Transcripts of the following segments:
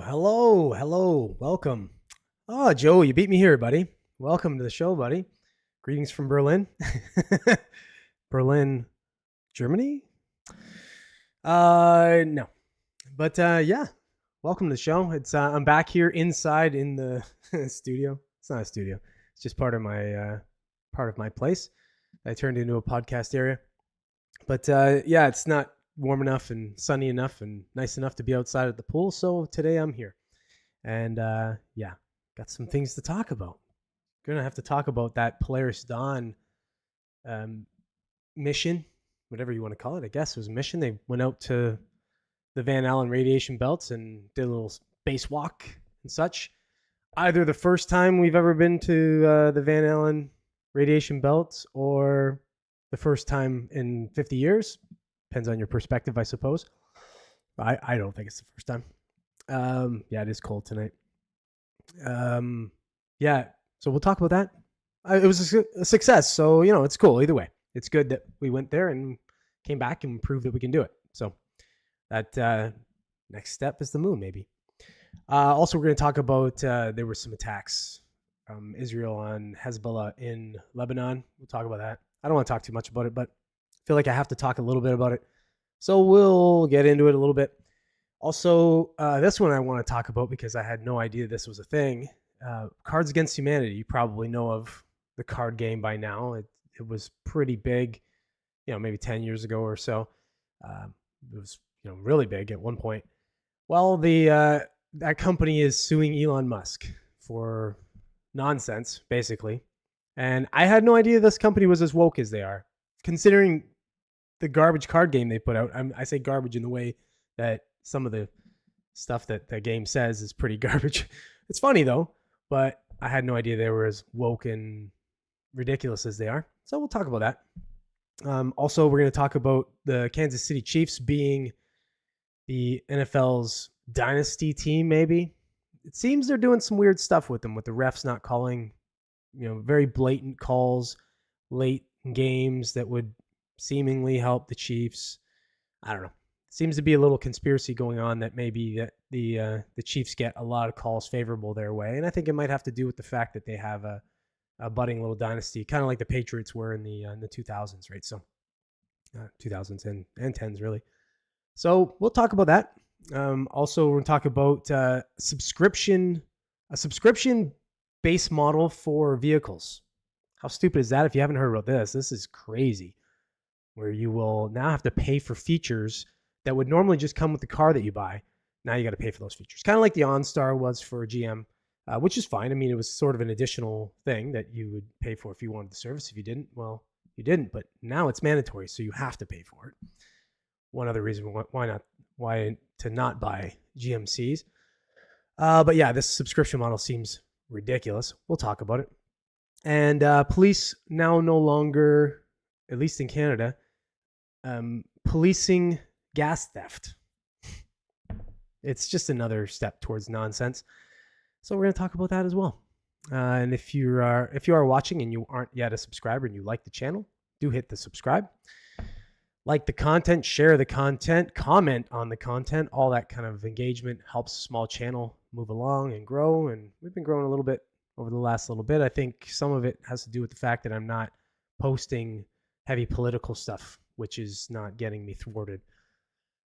Hello. Welcome. Oh, Joe, you beat me here, buddy. Welcome to the show, buddy. Greetings from Berlin. Berlin, Germany? No. But yeah, welcome to the show. It's I'm back here inside in the studio. It's not a studio. It's just part of my place. I turned into a podcast area. But yeah, it's not warm enough and sunny enough and nice enough to be outside at the pool. So today I'm here. And yeah, got some things to talk about. Gonna have to talk about that Polaris Dawn um, mission, whatever you want to call it. I guess it was a mission. They went out to the Van Allen radiation belts and did a little space walk and such. Either the first time we've ever been to the Van Allen radiation belts or the first time in 50 years. Depends on your perspective, I suppose. I don't think it's the first time. Yeah, it is cold tonight. Yeah, so we'll talk about that. It was a success, so it's cool either way. It's good that we went there and came back and proved that we can do it. So that next step is the moon, maybe. Also, we're going to talk about there were some attacks from Israel on Hezbollah in Lebanon. We'll talk about that. I don't want to talk too much about it, but I feel like I have to talk a little bit about it. So we'll get into it a little bit. Also, this one I want to talk about because I had no idea this was a thing. Cards Against Humanity. You probably know of the card game by now. It was pretty big, maybe 10 years ago or so. It was really big at one point. Well, that company is suing Elon Musk for nonsense, basically. And I had no idea this company was as woke as they are, considering the garbage card game they put out. I say garbage in the way that some of the stuff that the game says is pretty garbage. It's funny though, but I had no idea they were as woke and ridiculous as they are. So we'll talk about that. Also, we're going to talk about the Kansas City Chiefs being the NFL's dynasty team, maybe. It seems they're doing some weird stuff with them, with the refs not calling, very blatant calls late in games that would seemingly help the Chiefs. I don't know. Seems to be a little conspiracy going on that maybe that the Chiefs get a lot of calls favorable their way, and I think it might have to do with the fact that they have a budding little dynasty, kind of like the Patriots were in the 2000s, right? So 2000s and 10s really. So we'll talk about that. Also, we're going to talk about a subscription base model for vehicles. How stupid is that? If you haven't heard about this is crazy. Where you will now have to pay for features that would normally just come with the car that you buy. Now you got to pay for those features. Kind of like the OnStar was for GM, which is fine. I mean, it was sort of an additional thing that you would pay for if you wanted the service. If you didn't, well, you didn't. But now it's mandatory, so you have to pay for it. One other reason why to not buy GMCs. But yeah, this subscription model seems ridiculous. We'll talk about it. And police now no longer, at least in Canada, policing gas theft. It's just another step towards nonsense. So we're going to talk about that as well. And if you are watching and you aren't yet a subscriber and you like the channel, do hit the subscribe. Like the content, share the content, comment on the content. All that kind of engagement helps a small channel move along and grow. And we've been growing a little bit over the last little bit. I think some of it has to do with the fact that I'm not posting heavy political stuff, which is not getting me thwarted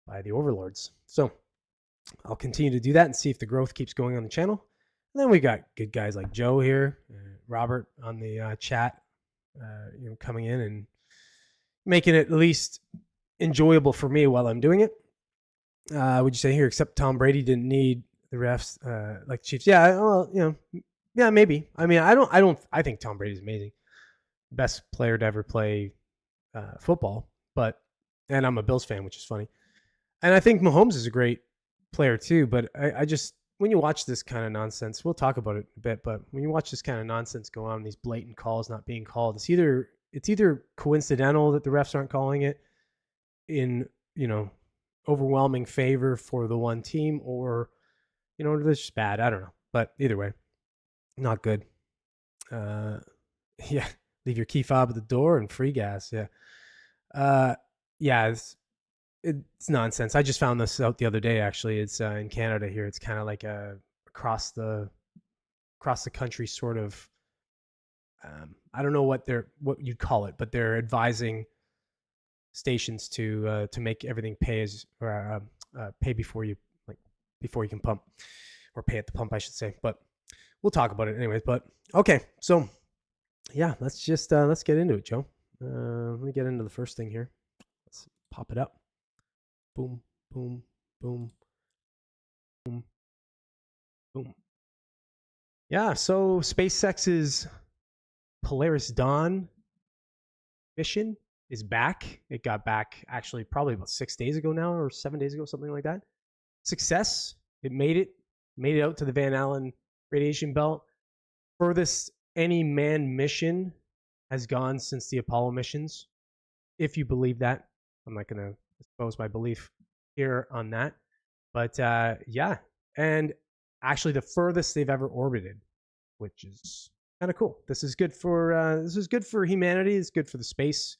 by the overlords. So I'll continue to do that and see if the growth keeps going on the channel. And then we got good guys like Joe here, Robert on the chat, coming in and making it at least enjoyable for me while I'm doing it. Would you say here, except Tom Brady didn't need the refs like the Chiefs? Yeah, well, yeah, maybe. I mean, I think Tom Brady's amazing. Best player to ever play football, and I'm a Bills fan, which is funny. And I think Mahomes is a great player too, but I just, when you watch this kind of nonsense, we'll talk about it a bit, but when you watch this kind of nonsense go on, these blatant calls not being called, it's either coincidental that the refs aren't calling it in, overwhelming favor for the one team, or, they're just bad. I don't know. But either way, not good. Yeah. Leave your key fob at the door and free gas. Yeah. Yeah. it's nonsense. I just found this out the other day. Actually, it's in Canada here. It's kind of like a across the country sort of. I don't know what you'd call it, but they're advising stations to make everything pay as or pay before you can pump, or pay at the pump, I should say. But we'll talk about it anyways. But okay, so yeah, let's get into it, Joe. Let me get into the first thing here. Let's pop it up. Boom, boom, boom, boom, boom. Yeah, so SpaceX's Polaris Dawn mission is back. It got back actually probably about 6 days ago now, or 7 days ago, something like that. Success. It made it out to the Van Allen radiation belt. Furthest any manned mission has gone since the Apollo missions, if you believe that. I'm not going to expose my belief here on that. But yeah, and actually the furthest they've ever orbited, which is kind of cool. This is good for humanity. It's good for the space,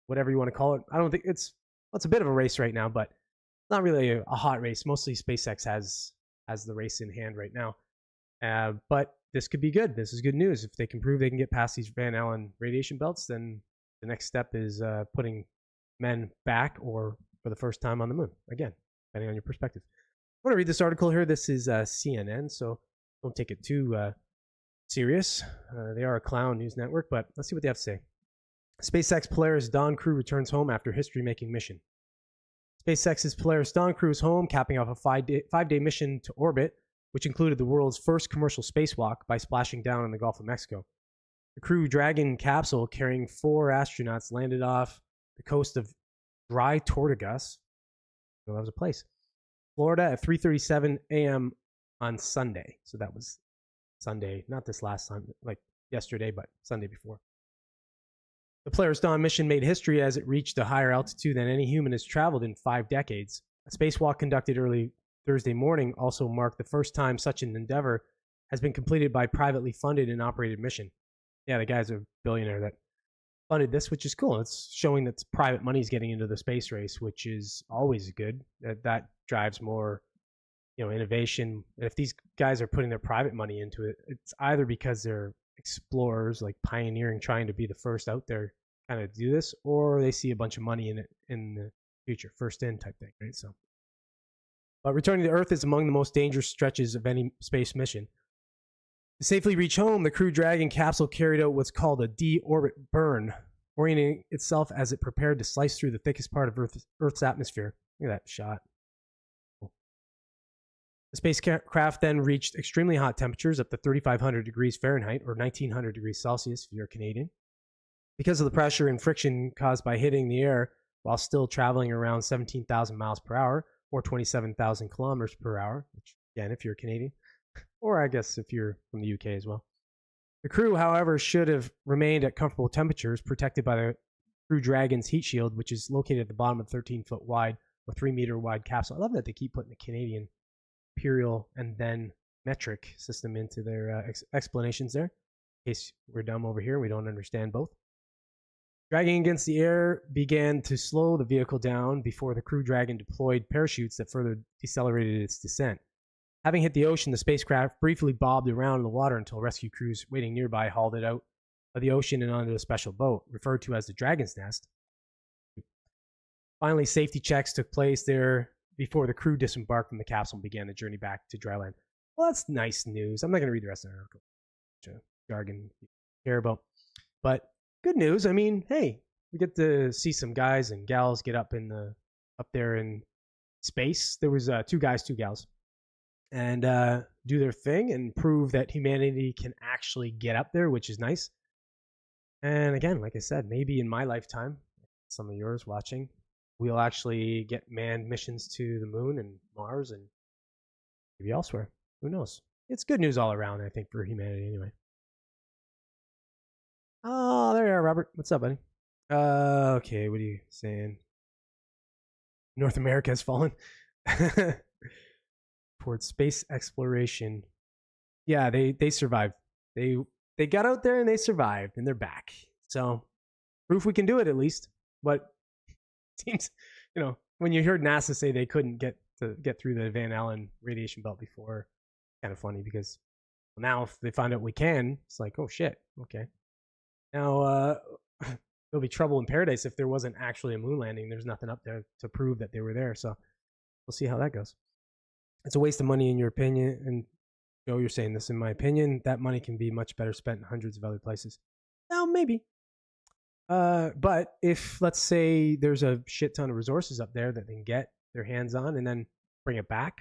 whatever you want to call it. I don't think it's a bit of a race right now, but not really a hot race. Mostly SpaceX has the race in hand right now. But this could be good. This is good news. If they can prove they can get past these Van Allen radiation belts, then the next step is putting men back, or for the first time, on the moon. Again, depending on your perspective. I want to read this article here. This is CNN, so don't take it too serious. They are a clown news network, but let's see what they have to say. SpaceX Polaris Dawn crew returns home after history-making mission. SpaceX's Polaris Dawn crew is home, capping off a five-day mission to orbit, which included the world's first commercial spacewalk by splashing down in the Gulf of Mexico. The Crew Dragon capsule carrying 4 astronauts landed off the coast of Dry Tortugas, that was a place, Florida, at 3:37 a.m. on Sunday. So that was Sunday, not this last Sunday, like yesterday, but Sunday before. The Polaris Dawn mission made history as it reached a higher altitude than any human has traveled in 5 decades. A spacewalk conducted early Thursday morning also marked the first time such an endeavor has been completed by privately funded and operated mission. Yeah, the guy's a billionaire that funded this, which is cool. It's showing that private money is getting into the space race, which is always good. That drives more, innovation. And if these guys are putting their private money into it, it's either because they're explorers, like pioneering, trying to be the first out there kind of do this, or they see a bunch of money in it in the future, first in type thing, right? So, but returning to Earth is among the most dangerous stretches of any space mission. To safely reach home, the Crew Dragon capsule carried out what's called a de-orbit burn, orienting itself as it prepared to slice through the thickest part of Earth's atmosphere. Look at that shot. The spacecraft then reached extremely hot temperatures up to 3,500 degrees Fahrenheit, or 1,900 degrees Celsius if you're Canadian, because of the pressure and friction caused by hitting the air while still traveling around 17,000 miles per hour, or 27,000 kilometers per hour, which, again, if you're Canadian, or I guess if you're from the UK as well. The crew, however, should have remained at comfortable temperatures, protected by the Crew Dragon's heat shield, which is located at the bottom of the 13-foot wide or 3-meter wide capsule. I love that they keep putting the Canadian imperial and then metric system into their explanations there. In case we're dumb over here, we don't understand both. Dragging against the air began to slow the vehicle down before the Crew Dragon deployed parachutes that further decelerated its descent. Having hit the ocean, the spacecraft briefly bobbed around in the water until rescue crews waiting nearby hauled it out of the ocean and onto a special boat, referred to as the Dragon's Nest. Finally, safety checks took place there before the crew disembarked from the capsule and began the journey back to dry land. Well, that's nice news. I'm not going to read the rest of the article. Jargon you care about. But good news. I mean, hey, we get to see some guys and gals get up there in space. There was 2 guys, 2 gals, and do their thing and prove that humanity can actually get up there, which is nice. And again, like I said, maybe in my lifetime, some of yours watching, we'll actually get manned missions to the moon and Mars and maybe elsewhere. Who knows? It's good news all around, I think, for humanity anyway. Oh, there you are, Robert. What's up, buddy? Okay, what are you saying? North America has fallen towards space exploration. Yeah, they survived. They got out there and they survived, and they're back. So proof we can do it, at least. But seems, when you heard NASA say they couldn't get through the Van Allen radiation belt before, kind of funny because now if they find out we can, it's like, oh shit, okay. Now there'll be trouble in paradise if there wasn't actually a moon landing. There's nothing up there to prove that they were there. So we'll see how that goes. It's a waste of money in your opinion, and Joe, you're saying this in my opinion. That money can be much better spent in hundreds of other places. Now maybe. But if let's say there's a shit ton of resources up there that they can get their hands on and then bring it back,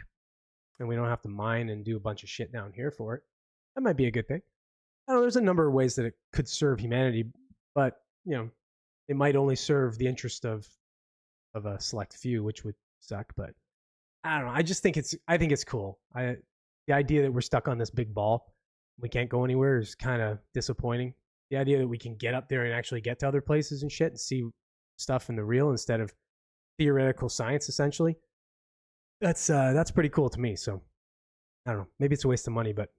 and we don't have to mine and do a bunch of shit down here for it, that might be a good thing. I don't know, there's a number of ways that it could serve humanity, but you know, it might only serve the interest of a select few, which would suck. But I don't know. I just think it's cool. The idea that we're stuck on this big ball, we can't go anywhere, is kind of disappointing. The idea that we can get up there and actually get to other places and shit and see stuff in the real instead of theoretical science, essentially, that's pretty cool to me. So I don't know. Maybe it's a waste of money, but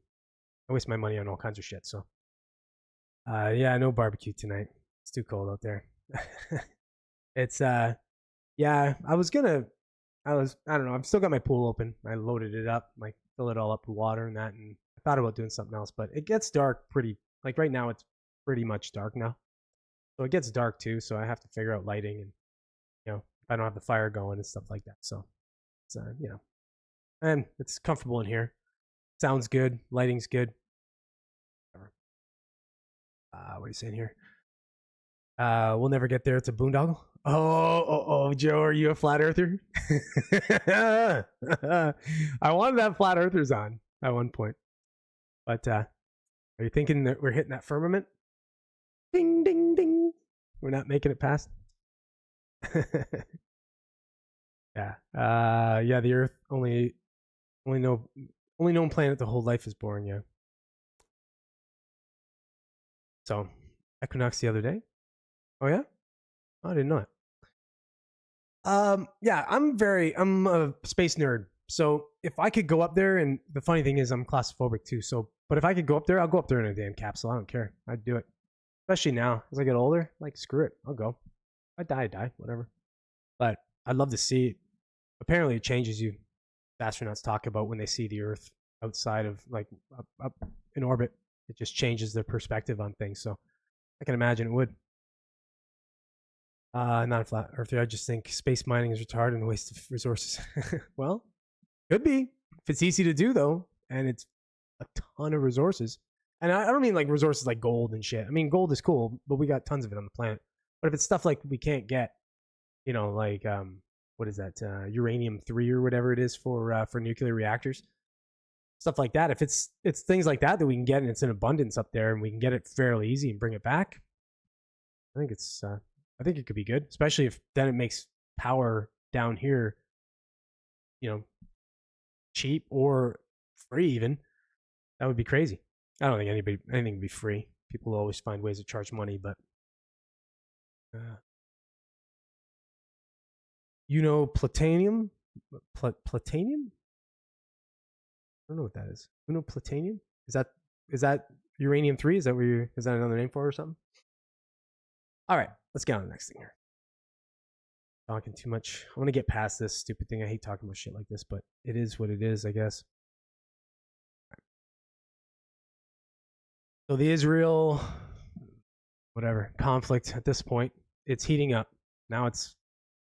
I waste my money on all kinds of shit. So yeah, no barbecue tonight. It's too cold out there. It's yeah, I don't know, I've still got my pool open. I loaded it up, like fill it all up with water and that, and I thought about doing something else, but it gets dark pretty, like right now it's pretty much dark now. So it gets dark too, so I have to figure out lighting, and you know, if I don't have the fire going and stuff like that. So it's you know, and it's comfortable in here. Sounds good, lighting's good. What are you saying here? We'll never get there. It's a boondoggle. Oh, Joe, are you a flat earther? I wanted that flat earthers on at one point. But are you thinking that we're hitting that firmament? Ding, ding, ding. We're not making it past. Yeah. Yeah, the Earth only known planet to hold life is boring, yeah. So, equinox the other day. Oh yeah? Oh, I didn't know it. Yeah, I'm a space nerd. So if I could go up there, and the funny thing is I'm claustrophobic too. So, but if I could go up there, I'll go up there in a damn capsule. I don't care. I'd do it. Especially now, as I get older, like screw it, I'll go. I die, whatever. But I'd love to see it. Apparently it changes you. Astronauts talk about when they see the Earth outside of, like, up in orbit. It just changes their perspective on things. So I can imagine it would. Not a flat earther. I just think space mining is retarded and a waste of resources. Well, could be. If it's easy to do, though, and it's a ton of resources. And I don't mean like resources like gold and shit. I mean, gold is cool, but we got tons of it on the planet. But if it's stuff like we can't get, you know, like, what is that? Uranium-3 or whatever it is for nuclear reactors. Stuff like that. If it's things like that we can get, and it's in abundance up there, and we can get it fairly easy and bring it back, I think it could be good, especially if then it makes power down here, you know, cheap or free even. That would be crazy. I don't think anything would be free. People will always find ways to charge money, but you know, plutonium? Plutonium? I don't know what that is. You know, plutonium? Is that uranium-3? Is that another name for it or something? All right, let's get on to the next thing here. Talking too much. I want to get past this stupid thing. I hate talking about shit like this, but it is what it is, I guess. So the Israel, whatever, conflict at this point, it's heating up. Now it's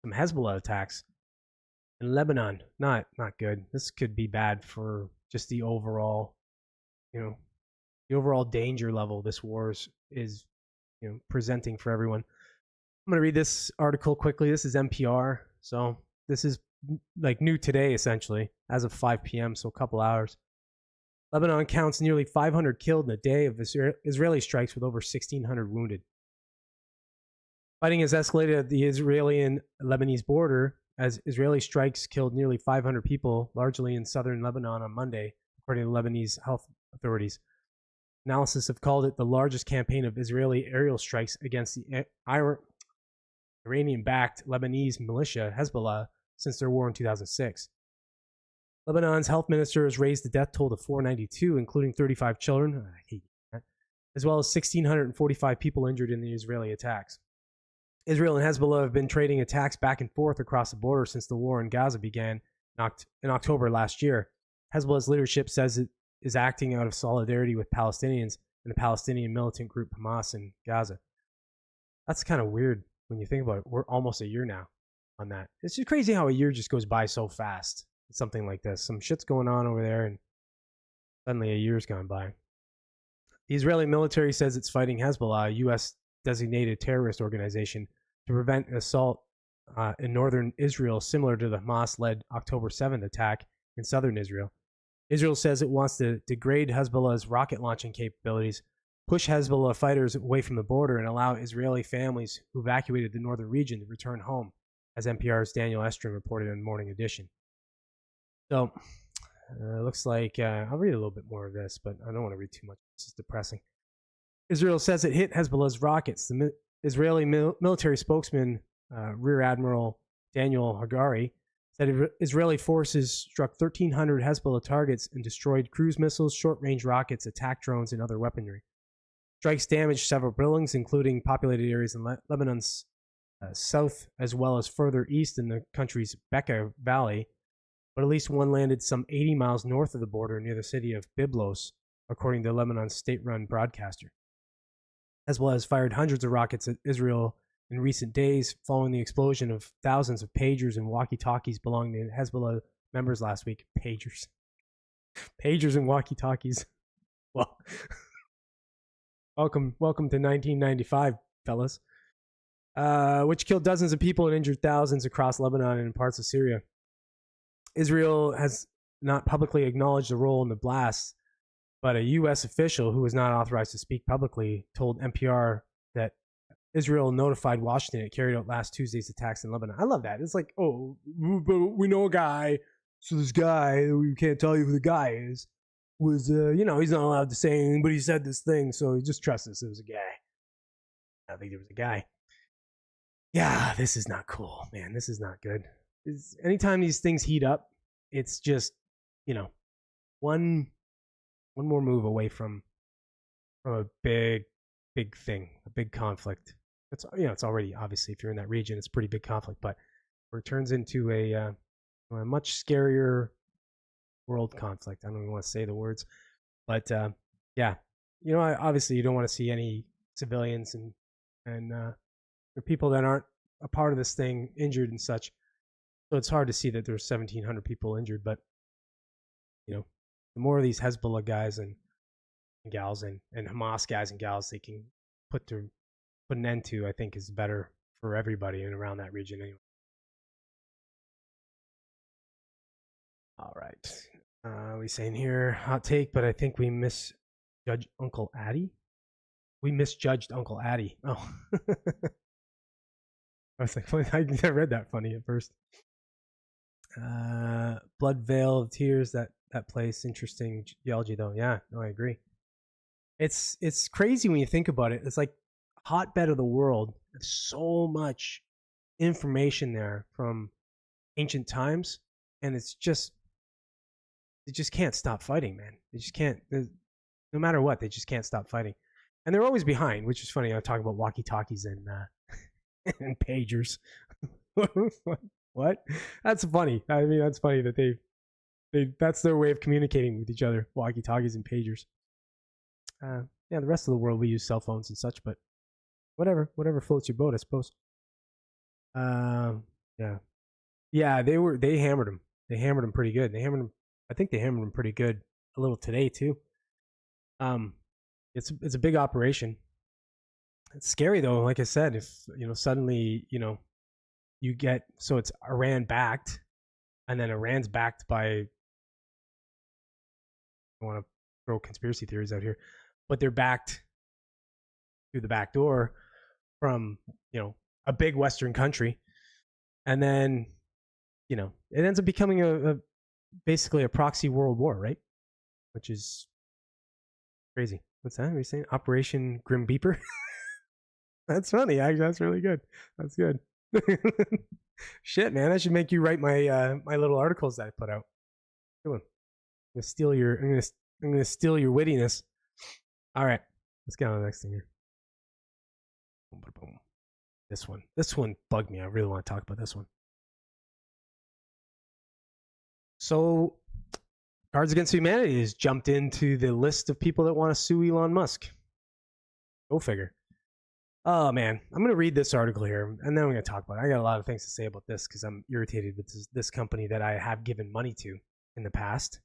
some Hezbollah attacks in Lebanon. Not good. This could be bad for just the overall, you know, the overall danger level this war is, you know, presenting for everyone. I'm going to read this article quickly. This is NPR. So this is like new today, essentially, as of 5 p.m., so a couple hours. Lebanon counts nearly 500 killed in a day of Israeli strikes with over 1,600 wounded. Fighting has escalated at the Israeli and Lebanese border as Israeli strikes killed nearly 500 people, largely in southern Lebanon on Monday, according to Lebanese health authorities. Analysts have called it the largest campaign of Israeli aerial strikes against the Iranian-backed Lebanese militia Hezbollah since their war in 2006. Lebanon's health minister has raised the death toll to 492, including 35 children, I hate that, as well as 1,645 people injured in the Israeli attacks. Israel and Hezbollah have been trading attacks back and forth across the border since the war in Gaza began in October last year. Hezbollah's leadership says it is acting out of solidarity with Palestinians and the Palestinian militant group Hamas in Gaza. That's kind of weird when you think about it. We're almost a year now on that. It's just crazy how a year just goes by so fast. Something like this. Some shit's going on over there, and suddenly a year's gone by. The Israeli military says it's fighting Hezbollah, a U.S. designated terrorist organization, to prevent an assault in northern Israel similar to the Hamas-led October 7th attack in southern Israel. Israel says it wants to degrade Hezbollah's rocket launching capabilities, push Hezbollah fighters away from the border, and allow Israeli families who evacuated the northern region to return home, as NPR's Daniel Estrin reported in Morning Edition. So, looks like I'll read a little bit more of this, but I don't want to read too much. This is depressing. Israel says it hit Hezbollah's rockets. The Israeli military spokesman, Rear Admiral Daniel Hagari, said Israeli forces struck 1,300 Hezbollah targets and destroyed cruise missiles, short-range rockets, attack drones, and other weaponry. Strikes damaged several buildings, including populated areas in Lebanon's south, as well as further east in the country's Bekaa Valley, but at least one landed some 80 miles north of the border near the city of Byblos, according to Lebanon's state-run broadcaster. Hezbollah has fired hundreds of rockets at Israel in recent days, following the explosion of thousands of pagers and walkie-talkies belonging to Hezbollah members last week. Pagers and walkie-talkies. Well, welcome to 1995, fellas. Which killed dozens of people and injured thousands across Lebanon and in parts of Syria. Israel has not publicly acknowledged the role in the blasts, but a U.S. official who was not authorized to speak publicly told NPR that Israel notified Washington it carried out last Tuesday's attacks in Lebanon. I love that. It's like, oh, but we know a guy, so this guy, we can't tell you who the guy is, was, he's not allowed to say anything, but he said this thing, so just trust us, it was a guy. I think there was a guy. Yeah, this is not cool, man. This is not good. Anytime these things heat up, it's just, one more move away from a big thing, a big conflict. It's already, obviously, if you're in that region, it's a pretty big conflict, but where it turns into a much scarier world conflict. I don't even want to say the words, but yeah, obviously you don't want to see any civilians and the people that aren't a part of this thing injured and such. So it's hard to see that there's 1,700 people injured, but the more of these Hezbollah guys and gals and Hamas guys and gals they can put an end to, I think is better for everybody and around that region anyway. All right. We saying here, hot take, but I think we misjudged Uncle Addy. We misjudged Uncle Addy. Oh. I was like, I read that funny at first. Blood Veil of Tears, that place, interesting geology though. Yeah, no, I agree. It's crazy when you think about it. It's like a hotbed of the world. There's so much information there from ancient times, and they just can't stop fighting, man. They just can't. No matter what, they just can't stop fighting, and they're always behind, which is funny. I talk about walkie-talkies and and pagers. What? That's funny. I mean, that's funny that they that's their way of communicating with each other. Walkie-talkies and pagers. Yeah, the rest of the world we use cell phones and such, but whatever floats your boat, I suppose. Yeah, they hammered him. They hammered him pretty good. I think they hammered him pretty good a little today too. It's a big operation. It's scary though. Like I said, if suddenly you get, so it's Iran backed, and then Iran's backed by, I don't want to throw conspiracy theories out here, but they're backed through the back door from a big Western country, and then it ends up becoming a basically a proxy world war, right? Which is crazy. What's that? Are you saying Operation Grim Beeper? That's funny. That's really good. That's good. Shit, man, I should make you write my my little articles that I put out. Come on. I'm gonna steal your wittiness. All right, let's get on to the next thing here. This one bugged me. I really want to talk about this one. So, Cards Against Humanity has jumped into the list of people that want to sue Elon Musk. Go figure. Oh man, I'm going to read this article here, and then I'm going to talk about it. I got a lot of things to say about this because I'm irritated with this company that I have given money to in the past.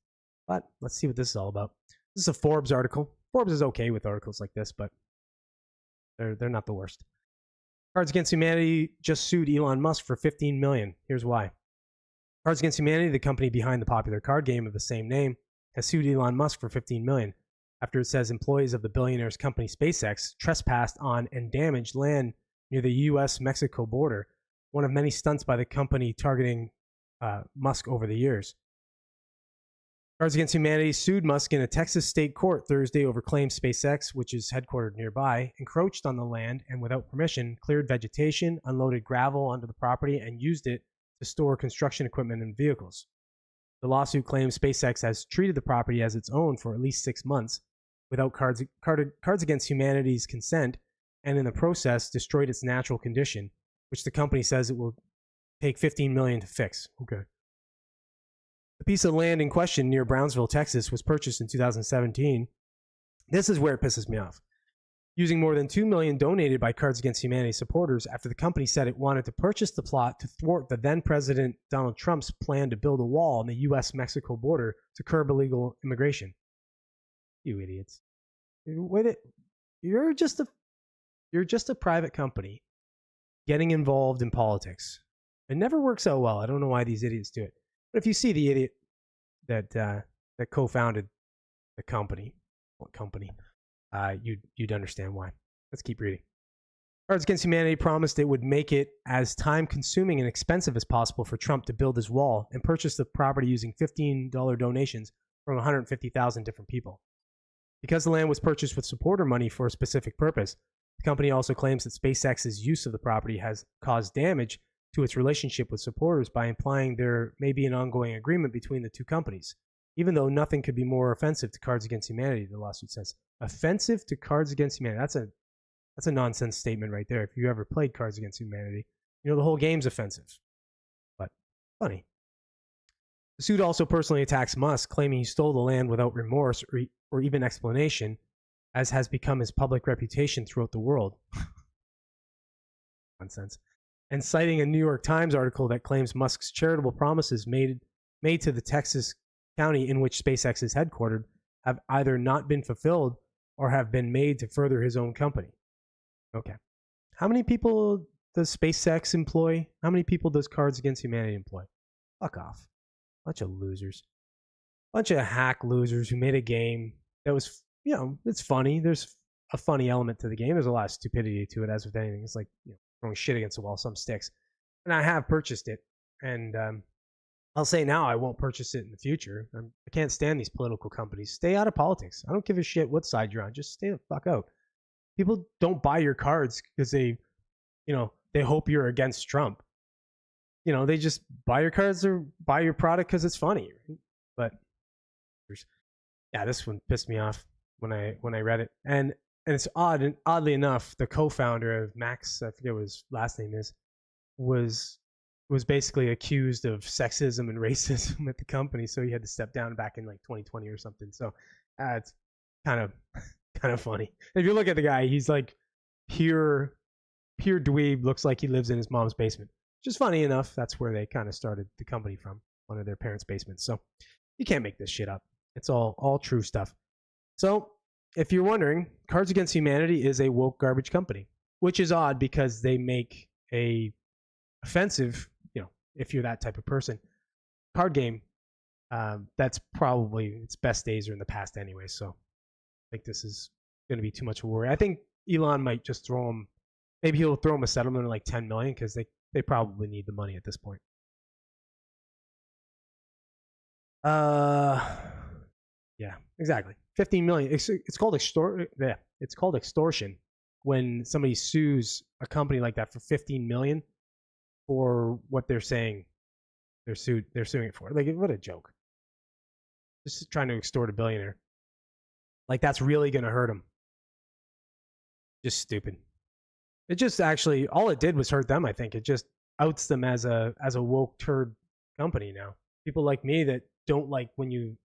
But let's see what this is all about. This is a Forbes article. Forbes is okay with articles like this, but they're not the worst. Cards Against Humanity just sued Elon Musk for $15 million. Here's why. Cards Against Humanity, the company behind the popular card game of the same name, has sued Elon Musk for $15 million after it says employees of the billionaire's company SpaceX trespassed on and damaged land near the U.S.-Mexico border, one of many stunts by the company targeting Musk over the years. Cards Against Humanity sued Musk in a Texas state court Thursday over claims SpaceX, which is headquartered nearby, encroached on the land and without permission cleared vegetation, unloaded gravel onto the property, and used it to store construction equipment and vehicles. The lawsuit claims SpaceX has treated the property as its own for at least 6 months without Cards Against Humanity's consent, and in the process destroyed its natural condition, which the company says it will take $15 million to fix. Okay. The piece of land in question near Brownsville, Texas, was purchased in 2017. This is where it pisses me off. Using more than $2 million donated by Cards Against Humanity supporters after the company said it wanted to purchase the plot to thwart the then President Donald Trump's plan to build a wall on the U.S.-Mexico border to curb illegal immigration. You idiots. You're just a private company getting involved in politics. It never works out well. I don't know why these idiots do it. But if you see the idiot that co-founded the company, you'd understand why. Let's keep reading. Cards Against Humanity promised it would make it as time-consuming and expensive as possible for Trump to build his wall and purchase the property using $15 donations from 150,000 different people. Because the land was purchased with supporter money for a specific purpose, the company also claims that SpaceX's use of the property has caused damage to its relationship with supporters by implying there may be an ongoing agreement between the two companies, even though nothing could be more offensive to Cards Against Humanity, the lawsuit says. Offensive to Cards Against Humanity. That's a nonsense statement right there. If you ever played Cards Against Humanity, you know the whole game's offensive. But funny. The suit also personally attacks Musk, claiming he stole the land without remorse or even explanation, as has become his public reputation throughout the world. Nonsense. And citing a New York Times article that claims Musk's charitable promises made to the Texas county in which SpaceX is headquartered have either not been fulfilled or have been made to further his own company. Okay. How many people does SpaceX employ? How many people does Cards Against Humanity employ? Fuck off. Bunch of losers. Bunch of hack losers who made a game that was, it's funny. There's a funny element to the game. There's a lot of stupidity to it, as with anything. It's like, throwing shit against the wall, some sticks. And I have purchased it. And I'll say now I won't purchase it in the future. I can't stand these political companies. Stay out of politics. I don't give a shit what side you're on. Just stay the fuck out. People don't buy your cards because they hope you're against Trump. They just buy your cards or buy your product because it's funny. Right? But yeah, this one pissed me off when I read it. And it's odd, and oddly enough, the co-founder of Max, I forget what his last name is, was basically accused of sexism and racism at the company, so he had to step down back in like 2020 or something. So it's kind of funny. If you look at the guy, he's like pure dweeb, looks like he lives in his mom's basement. Just funny enough, that's where they kind of started the company from, one of their parents' basements. So you can't make this shit up. It's all true stuff. So if you're wondering, Cards Against Humanity is a woke garbage company, which is odd because they make a offensive, if you're that type of person, card game. That's probably its best days are in the past anyway. So I think this is going to be too much of a worry. I think Elon might just maybe he'll throw him a settlement of like $10 million because they probably need the money at this point. Yeah, exactly. $15 million. It's called it's called extortion when somebody sues a company like that for $15 million for what they're saying they're suing it for. Like, what a joke. Just trying to extort a billionaire. Like, that's really going to hurt him. Just stupid. It just actually all it did was hurt them. I think it just outs them as a woke turd company now. People like me that don't like when you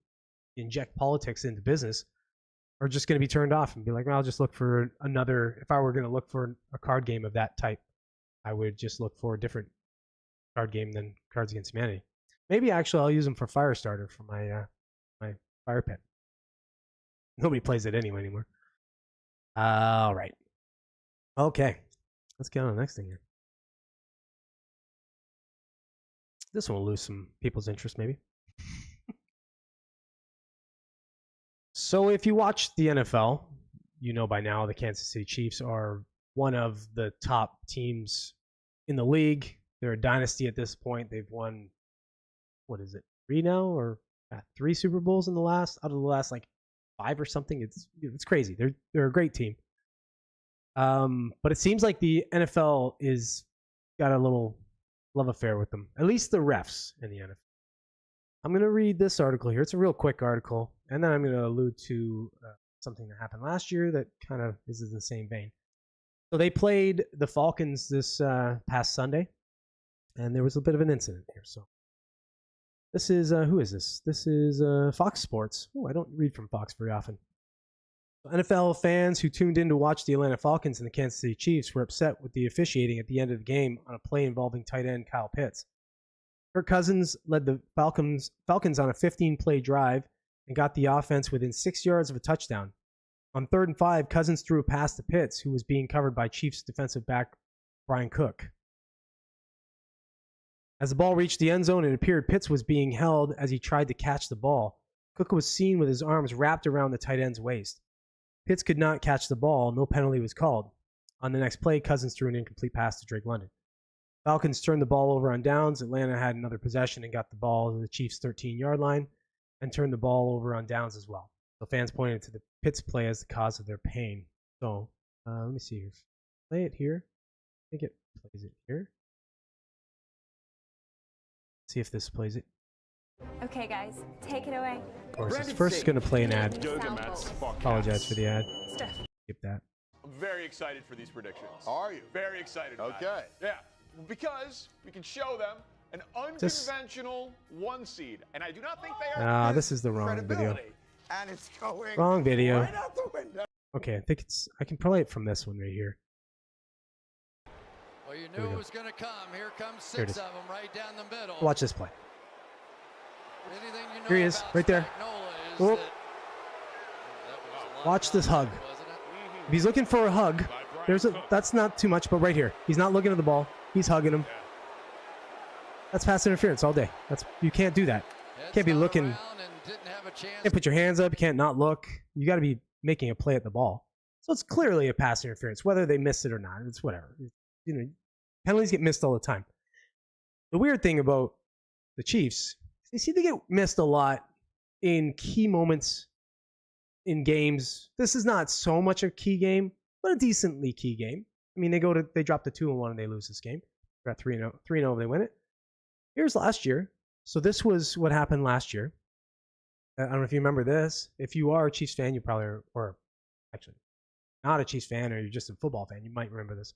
inject politics into business are just going to be turned off and be like, well, I'll just look for another. If I were going to look for a card game of that type, I would just look for a different card game than Cards Against Humanity. Maybe actually I'll use them for Firestarter for my my fire pit. Nobody plays it anymore. All right. Okay. Let's get on the next thing here. This one will lose some people's interest, maybe. So if you watch the NFL, you know by now the Kansas City Chiefs are one of the top teams in the league. They're a dynasty at this point. They've won, what is it, 3 now or 3 Super Bowls in the last out of the last like 5 or something. It's crazy. They're a great team. But it seems like the NFL is got a little love affair with them. At least the refs in the NFL. I'm going to read this article here. It's a real quick article, and then I'm going to allude to something that happened last year that kind of is in the same vein. So they played the Falcons this past Sunday, and there was a bit of an incident here. So this is, who is this? This is Fox Sports. Oh, I don't read from Fox very often. NFL fans who tuned in to watch the Atlanta Falcons and the Kansas City Chiefs were upset with the officiating at the end of the game on a play involving tight end Kyle Pitts. Kirk Cousins led the Falcons on a 15-play drive and got the offense within 6 yards of a touchdown. On 3rd and 5, Cousins threw a pass to Pitts, who was being covered by Chiefs defensive back Brian Cook. As the ball reached the end zone, it appeared Pitts was being held as he tried to catch the ball. Cook was seen with his arms wrapped around the tight end's waist. Pitts could not catch the ball. No penalty was called. On the next play, Cousins threw an incomplete pass to Drake London. Falcons turned the ball over on downs. Atlanta had another possession and got the ball to the Chiefs' 13-yard line and turned the ball over on downs as well. So fans pointed to the Pitts play as the cause of their pain. So let me see here. Play it here. I think it plays it here. See if this plays it. Okay, guys, take it away. Of course, it's first going to play an ad. Apologize for the ad. Skip that. I'm very excited for these predictions. Are you? Very excited about Okay. it. Yeah, because we can show them an unconventional 1 seed, and I do not think they are. This is the wrong video. And it's going Wrong video. right out the window. Okay, I think I can play it from this one right here. Well, you knew it was going to come. Here comes 6 of them right down the middle. Watch this play. Anything you know Here he is, right there. Oh. Watch this hug. If he's looking for a hug, that's not too much, but right here. He's not looking at the ball. He's hugging him. That's pass interference all day. You can't do that. You can't be looking. Can't put your hands up. You can't not look. You got to be making a play at the ball. So it's clearly a pass interference, whether they missed it or not. It's whatever. You know, penalties get missed all the time. The weird thing about the Chiefs, they seem to get missed a lot in key moments in games. This is not so much a key game, but a decently key game. I mean, they drop the 2-1 and they lose this game. They're at 3-0. 3-0 they win it. Here's last year. So this was what happened last year. I don't know if you remember this. If you are a Chiefs fan, you probably are, or actually not a Chiefs fan, or you're just a football fan, you might remember this.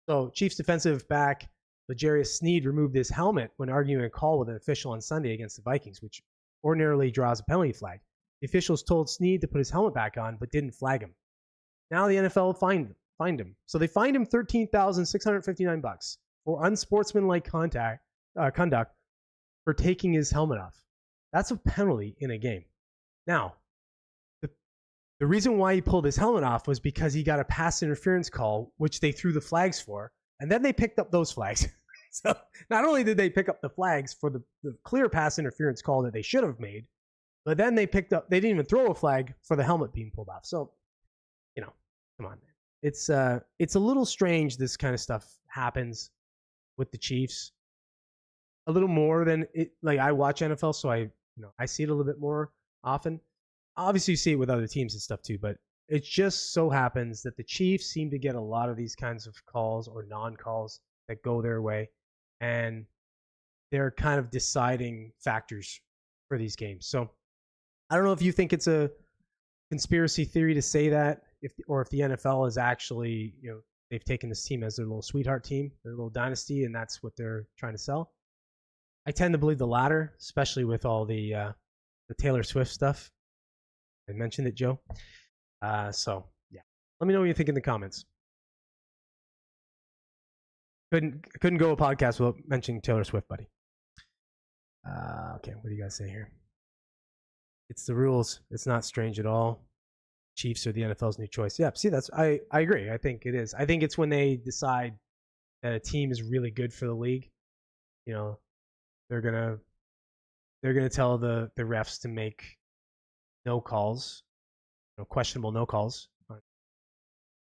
So Chiefs defensive back L'Jarius Sneed removed his helmet when arguing a call with an official on Sunday against the Vikings, which ordinarily draws a penalty flag. The officials told Sneed to put his helmet back on, but didn't flag him. Now the NFL fined him. So they fined him $13,659 for unsportsmanlike conduct for taking his helmet off. That's a penalty in a game. Now, the reason why he pulled his helmet off was because he got a pass interference call, which they threw the flags for, and then they picked up those flags. So not only did they pick up the flags for the clear pass interference call that they should have made, but then they didn't even throw a flag for the helmet being pulled off. So, come on, man. It's a little strange this kind of stuff happens with the Chiefs. A little more than it. Like, I watch NFL, so I see it a little bit more often. Obviously, you see it with other teams and stuff too, but it just so happens that the Chiefs seem to get a lot of these kinds of calls or non-calls that go their way, and they're kind of deciding factors for these games. So I don't know if you think it's a conspiracy theory to say that, or if the NFL is actually they've taken this team as their little sweetheart team, their little dynasty, and that's what they're trying to sell. I tend to believe the latter, especially with all the Taylor Swift stuff. I mentioned it, Joe. So yeah, let me know what you think in the comments. Couldn't go a podcast without mentioning Taylor Swift, buddy. Okay, what do you guys say here? It's the rules. It's not strange at all. Chiefs are the NFL's new choice. Yeah, see, I agree. I think it is. I think it's when they decide that a team is really good for the league. You know, they're gonna tell the refs to make no calls, questionable no calls on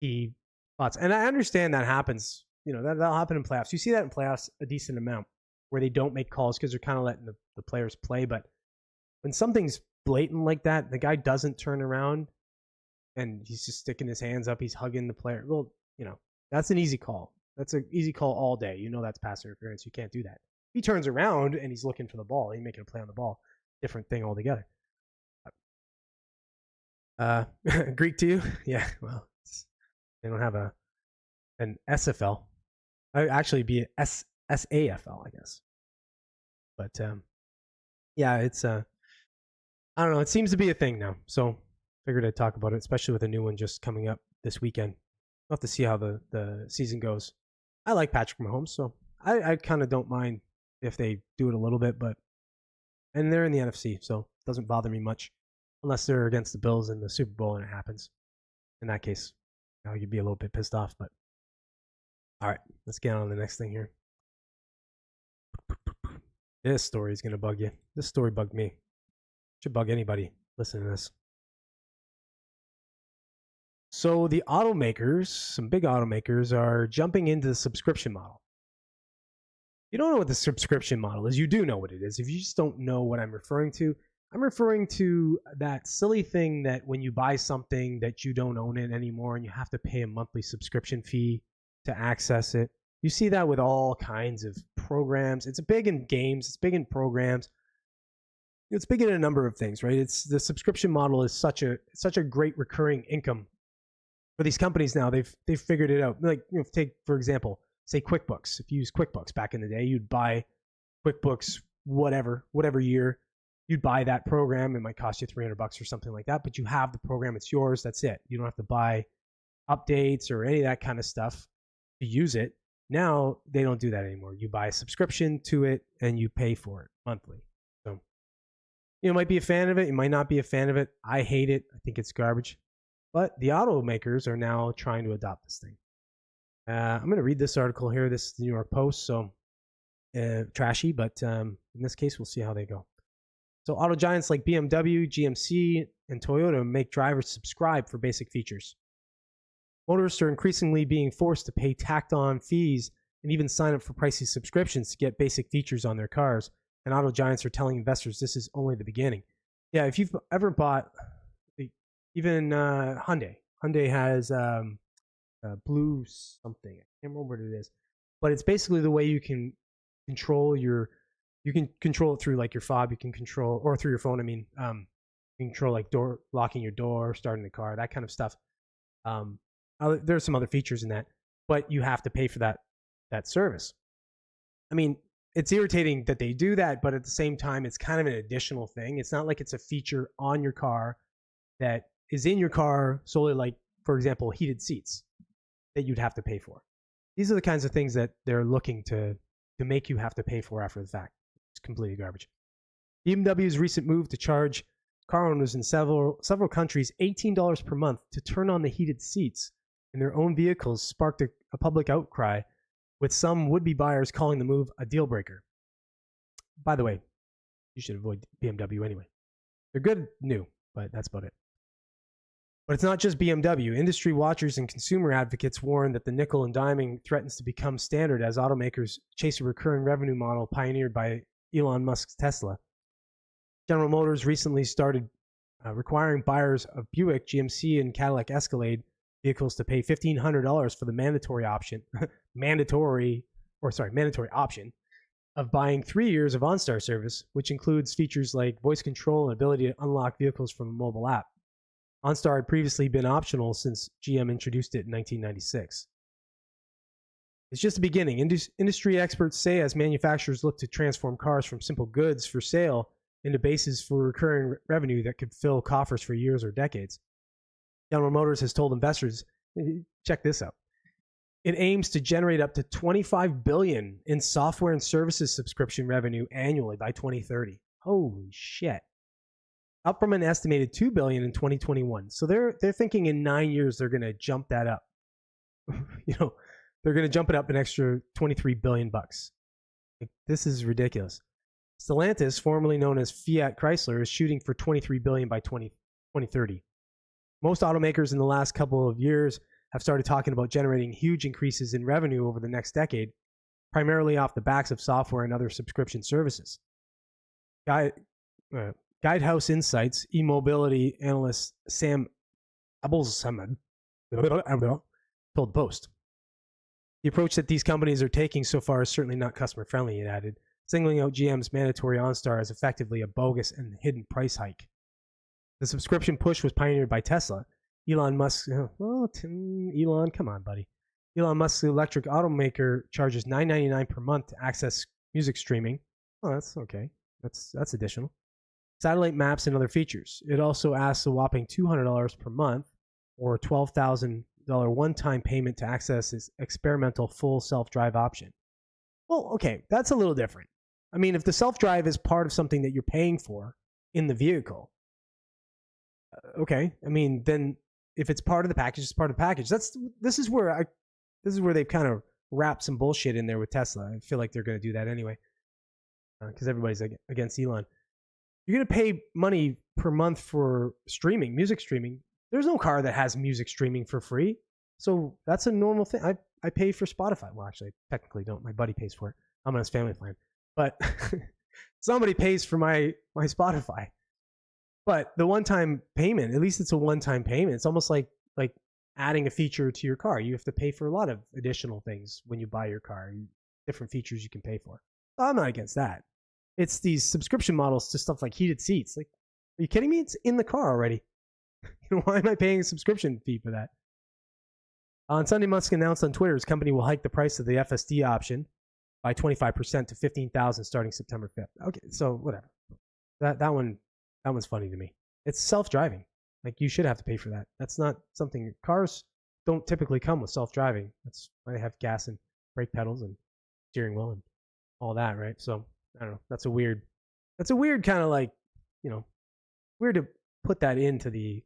key spots. And I understand that happens. That'll happen in playoffs. You see that in playoffs a decent amount where they don't make calls because they're kind of letting the players play. But when something's blatant like that, the guy doesn't turn around and he's just sticking his hands up. He's hugging the player. Well, that's an easy call. That's an easy call all day. That's pass interference. You can't do that. If he turns around and he's looking for the ball, he's making a play on the ball. Different thing altogether. Greek to you? Yeah, well, they don't have an SFL. I'd actually be a SAFL, I guess. But yeah, it's I don't know. It seems to be a thing now. So figured I'd talk about it, especially with a new one just coming up this weekend. We'll have to see how the season goes. I like Patrick Mahomes, so I kind of don't mind if they do it a little bit, and they're in the NFC, so it doesn't bother me much unless they're against the Bills in the Super Bowl and it happens. In that case, you'd be a little bit pissed off, but all right, let's get on to the next thing here. This story is going to bug you. This story bugged me. Should bug anybody listening to this. So the automakers, some big automakers, are jumping into the subscription model. You don't know what the subscription model is. You do know what it is. If you just don't know what I'm referring to that silly thing that when you buy something that you don't own it anymore and you have to pay a monthly subscription fee to access it. You see that with all kinds of programs. It's big in games. It's big in programs. It's big in a number of things, right? It's the subscription model is such a great recurring income for these companies now. They've figured it out. Like, take for example, say QuickBooks. If you use QuickBooks back in the day, you'd buy QuickBooks whatever year. You'd buy that program. It might cost you $300 or something like that, but you have the program. It's yours. That's it. You don't have to buy updates or any of that kind of stuff to use it. Now they don't do that anymore. You buy a subscription to it and you pay for it monthly. So you might be a fan of it. You might not be a fan of it. I hate it. I think it's garbage. But the automakers are now trying to adopt this thing. I'm going to read this article here. This is the New York Post, so trashy, but in this case, we'll see how they go. So auto giants like BMW, GMC, and Toyota make drivers subscribe for basic features. Motorists are increasingly being forced to pay tacked-on fees and even sign up for pricey subscriptions to get basic features on their cars. And auto giants are telling investors this is only the beginning. Yeah, if you've ever bought, even Hyundai has blue something. I can't remember what it is, but it's basically the way you can control you can control it through like your fob. You can control, or through your phone. I mean, you can control like door locking your door, starting the car, that kind of stuff. There's some other features in that, but you have to pay for that service. I mean, it's irritating that they do that, but at the same time, it's kind of an additional thing. It's not like it's a feature on your car that is in your car solely, like, for example, heated seats that you'd have to pay for. These are the kinds of things that they're looking to make you have to pay for after the fact. It's completely garbage. BMW's recent move to charge car owners in several countries $18 per month to turn on the heated seats in their own vehicles sparked a public outcry, with some would-be buyers calling the move a deal breaker. By the way, you should avoid BMW anyway. They're good new, but that's about it. But it's not just BMW. Industry watchers and consumer advocates warn that the nickel and diming threatens to become standard as automakers chase a recurring revenue model pioneered by Elon Musk's Tesla. General Motors recently started requiring buyers of Buick, GMC, and Cadillac Escalade vehicles to pay $1,500 for the mandatory option of buying 3 years of OnStar service, which includes features like voice control and ability to unlock vehicles from a mobile app. OnStar had previously been optional since GM introduced it in 1996. It's just the beginning. Industry experts say as manufacturers look to transform cars from simple goods for sale into bases for recurring revenue that could fill coffers for years or decades. General Motors has told investors, check this out. It aims to generate up to $25 billion in software and services subscription revenue annually by 2030. Holy shit. Up from an estimated $2 billion in 2021. So they're thinking in 9 years they're going to jump that up. They're going to jump it up an extra $23 billion bucks. Like, this is ridiculous. Stellantis, formerly known as Fiat Chrysler, is shooting for $23 billion by 2030. Most automakers in the last couple of years have started talking about generating huge increases in revenue over the next decade, primarily off the backs of software and other subscription services. Guidehouse Insights e-mobility analyst Sam Abelsamad told the Post. The approach that these companies are taking so far is certainly not customer-friendly, he added, singling out GM's mandatory OnStar as effectively a bogus and hidden price hike. The subscription push was pioneered by Tesla. Elon Musk, Elon, come on, buddy. Elon Musk's electric automaker charges $9.99 per month to access music streaming. Oh, that's okay. That's additional. Satellite maps and other features. It also asks a whopping $200 per month or $12,000 one-time payment to access its experimental full self-drive option. Well, okay, that's a little different. I mean, if the self-drive is part of something that you're paying for in the vehicle, okay. I mean, then if it's part of the package, it's part of the package. This is where they've kind of wrapped some bullshit in there with Tesla. I feel like they're going to do that anyway because everybody's against Elon. You're going to pay money per month for streaming, music streaming. There's no car that has music streaming for free. So that's a normal thing. I pay for Spotify. Well, actually, I technically don't. My buddy pays for it. I'm on his family plan. But somebody pays for my Spotify. But the one-time payment, at least it's a one-time payment. It's almost like adding a feature to your car. You have to pay for a lot of additional things when you buy your car. Different features you can pay for. I'm not against that. It's these subscription models to stuff like heated seats. Like, are you kidding me? It's in the car already. Why am I paying a subscription fee for that? On Sunday, Musk announced on Twitter his company will hike the price of the FSD option by 25% to $15,000 starting September 5th. Okay, so whatever. That one's funny to me. It's self-driving. Like, you should have to pay for that. That's not something cars don't typically come with self-driving. That's why they have gas and brake pedals and steering wheel and all that, right? So I don't know. That's a weird kind of like, weird to put that into the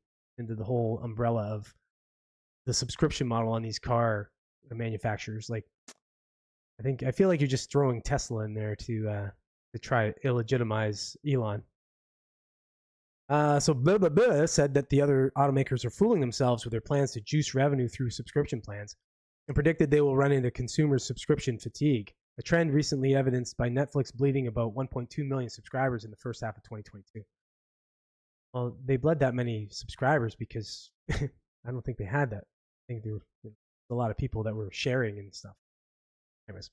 whole umbrella of the subscription model on these car manufacturers. Like, I feel like you're just throwing Tesla in there to try to illegitimize Elon. So blah, blah, blah said that the other automakers are fooling themselves with their plans to juice revenue through subscription plans and predicted they will run into consumer subscription fatigue, a trend recently evidenced by Netflix bleeding about 1.2 million subscribers in the first half of 2022. Well, they bled that many subscribers because I don't think they had that. I think there were a lot of people that were sharing and stuff. Anyways,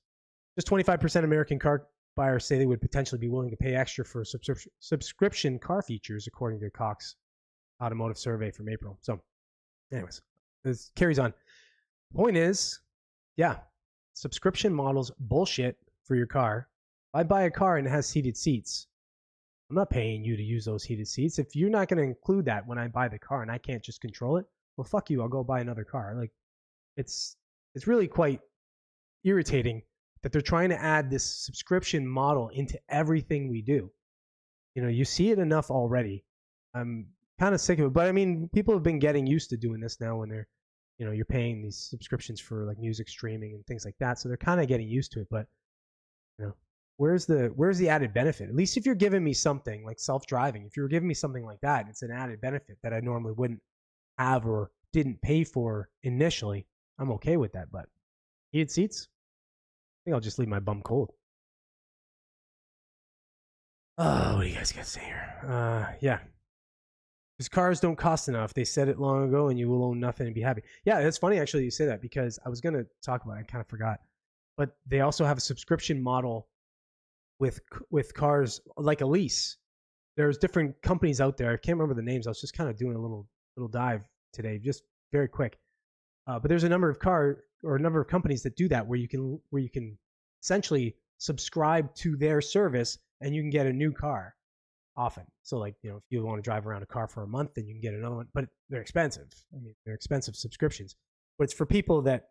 just 25% American car buyers say they would potentially be willing to pay extra for subscription car features, according to Cox Automotive Survey from April. So, anyways, this carries on. Point is, yeah, subscription models bullshit for your car. If I buy a car and it has heated seats, I'm not paying you to use those heated seats. If you're not going to include that when I buy the car and I can't just control it, well, fuck you. I'll go buy another car. Like, it's really quite irritating that they're trying to add this subscription model into everything we do. You see it enough already. I'm kind of sick of it, but I mean, people have been getting used to doing this now when they're, you're paying these subscriptions for like music streaming and things like that. So they're kind of getting used to it, but where's the added benefit? At least if you're giving me something like self-driving, if you were giving me something like that, it's an added benefit that I normally wouldn't have or didn't pay for initially. I'm okay with that, but heated seats, I think I'll just leave my bum cold. Oh, what do you guys got to say here? Yeah. Because cars don't cost enough. They said it long ago, and you will own nothing and be happy. Yeah, it's funny actually you say that, because I was going to talk about it. I kind of forgot. But they also have a subscription model with cars, like a lease. There's different companies out there. I can't remember the names. I was just kind of doing a little dive today, just very quick. But there's a number of car or a number of companies that do that, where you can essentially subscribe to their service and you can get a new car often. So like, if you want to drive around a car for a month, then you can get another one, but they're expensive. I mean, they're expensive subscriptions, but it's for people that,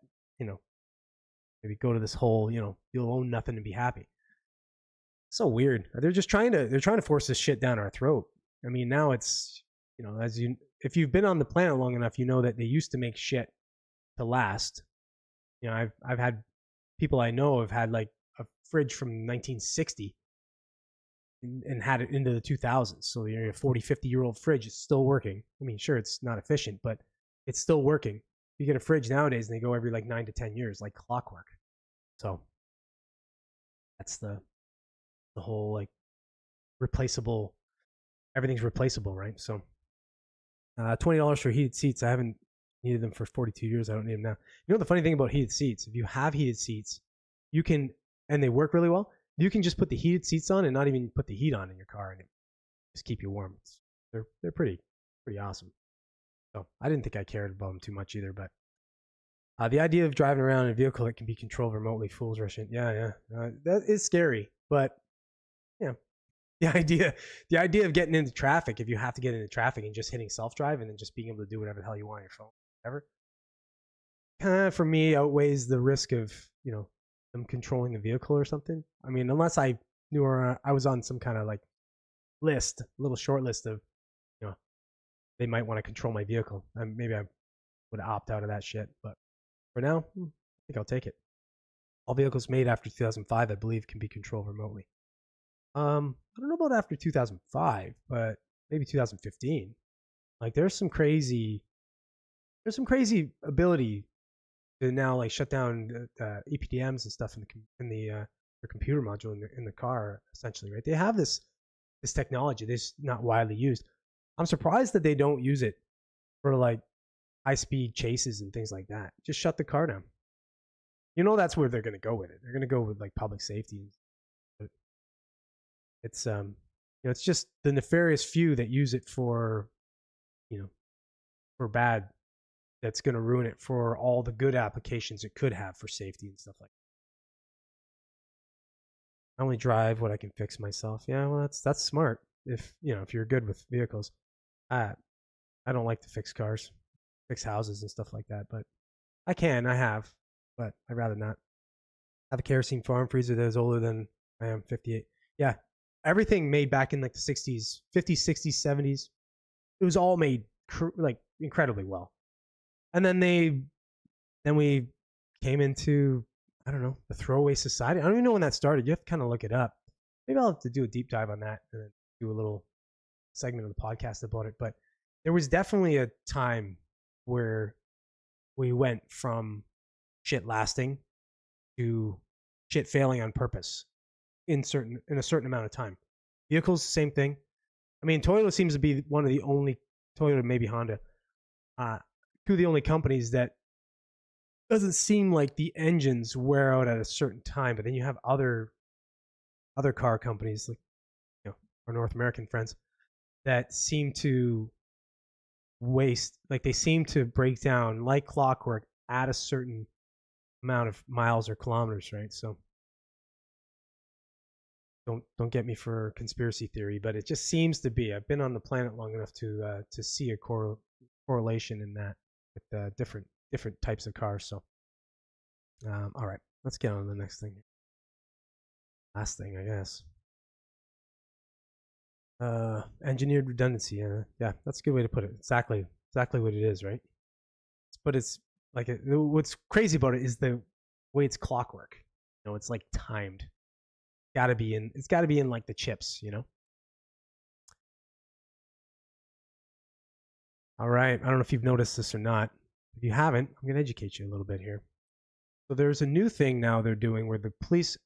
maybe go to this whole, you'll own nothing and be happy. So weird. They're trying to force this shit down our throat. I mean, now it's, if you've been on the planet long enough, you know that they used to make shit to last. I've had people I know have had like a fridge from 1960 and had it into the 2000s. So a 40, 50-year-old fridge is still working. I mean, sure, it's not efficient, but it's still working. You get a fridge nowadays and they go every like 9 to 10 years, like clockwork. So that's the whole like replaceable, everything's replaceable, right? So $20 for heated seats. I haven't needed them for 42 years. I don't need them now. The funny thing about heated seats, if you have heated seats, you can, and they work really well, you can just put the heated seats on and not even put the heat on in your car and it just keep you warm. They're pretty awesome. So I didn't think I cared about them too much either, but the idea of driving around in a vehicle that can be controlled remotely fools Russian. Yeah. That is scary, but the idea of getting into traffic, if you have to get into traffic and just hitting self-drive and then just being able to do whatever the hell you want on your phone, whatever, kind of for me outweighs the risk of, them controlling the vehicle or something. I mean, unless I knew or I was on some kind of like list, a little short list of, they might want to control my vehicle. Maybe I would opt out of that shit. But for now, I think I'll take it. All vehicles made after 2005, I believe, can be controlled remotely. I don't know about after 2005, but maybe 2015. Like there's some crazy ability to now like shut down EPDMs and stuff in the computer module in the car, essentially, right? They have this technology. This not widely used. I'm surprised that they don't use it for like high-speed chases and things like that. Just shut the car down. That's where they're going to go with it. They're going to go with like public safety. It's it's just the nefarious few that use it for, for bad. That's going to ruin it for all the good applications it could have for safety and stuff like that. I only drive what I can fix myself. Yeah, well, that's smart. If you're good with vehicles. I don't like to fix cars, fix houses and stuff like that, but I have, but I'd rather not. I have a kerosene farm freezer that is older than I am, 58. Yeah, everything made back in like the 60s, 50s, 60s, 70s. It was all made like incredibly well. And then we came into, I don't know, the throwaway society. I don't even know when that started. You have to kind of look it up. Maybe I'll have to do a deep dive on that and then do a little segment of the podcast about it. But there was definitely a time where we went from shit lasting to shit failing on purpose in a certain amount of time. Vehicles, same thing. I mean, Toyota seems to be one of the only, Toyota, maybe Honda, two of the only companies that doesn't seem like the engines wear out at a certain time. But then you have other car companies like our North American friends that seem to waste, like they seem to break down like clockwork at a certain amount of miles or kilometers, right? So don't get me for conspiracy theory, but it just seems to be. I've been on the planet long enough to see a correlation in that with different types of cars. So all right, let's get on to the next thing. Last thing, I guess. Engineered redundancy. Yeah, that's a good way to put it. Exactly what it is, right? But it's like what's crazy about it is the way it's clockwork. It's like timed. It's got to be in like the chips, All right. I don't know if you've noticed this or not. If you haven't, I'm going to educate you a little bit here. So there's a new thing now they're doing where the police,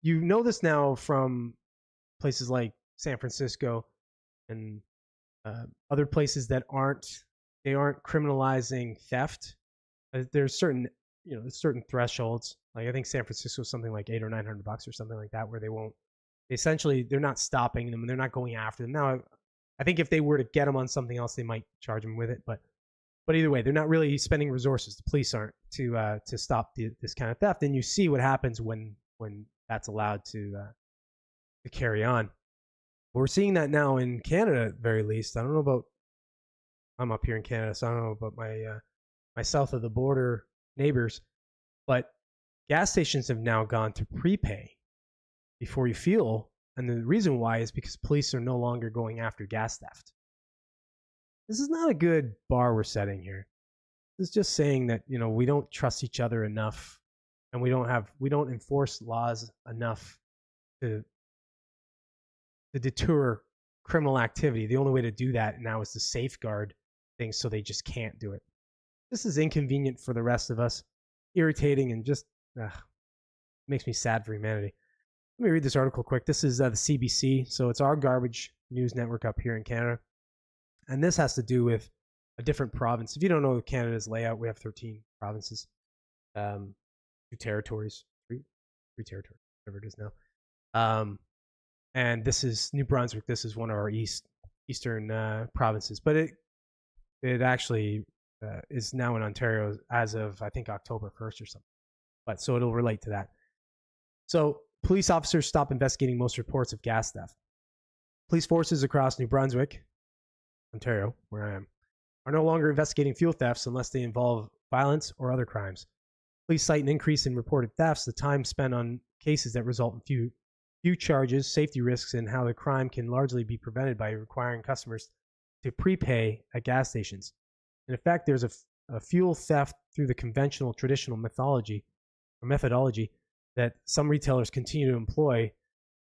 you know this now from places like San Francisco and other places that aren't criminalizing theft. There's certain thresholds. Like I think San Francisco is something like $800 or $900 or something like that, where they're not stopping them and they're not going after them. Now, I think if they were to get them on something else, they might charge them with it. But But either way, they're not really spending resources. The police aren't to stop this kind of theft. And you see what happens when that's allowed to carry on. We're seeing that now in Canada, at the very least. I don't know about. I'm up here in Canada, so I don't know about my south of the border neighbors, but gas stations have now gone to prepay before you fuel, and the reason why is because police are no longer going after gas theft. This is not a good bar we're setting here. This is just saying that, you know, we don't trust each other enough, and we don't enforce laws enough to deter criminal activity. The only way to do that now is to safeguard things so they just can't do it. This is inconvenient for the rest of us, irritating, and just makes me sad for humanity. Let me read this article quick. This is the CBC, so it's our garbage news network up here in Canada. And this has to do with a different province. If you don't know Canada's layout, we have 13 provinces, 2 territories, three territories, whatever it is now. And this is New Brunswick. This is one of our eastern provinces, but it actually is now in Ontario as of, I think, October 1st or something. But so it'll relate to that. So police officers stop investigating most reports of gas theft. Police forces across New Brunswick, Ontario, where I am, are no longer investigating fuel thefts unless they involve violence or other crimes. Police cite an increase in reported thefts, the time spent on cases that result in few charges, safety risks, and how the crime can largely be prevented by requiring customers to prepay at gas stations. In effect, there's a fuel theft through the conventional traditional methodology that some retailers continue to employ,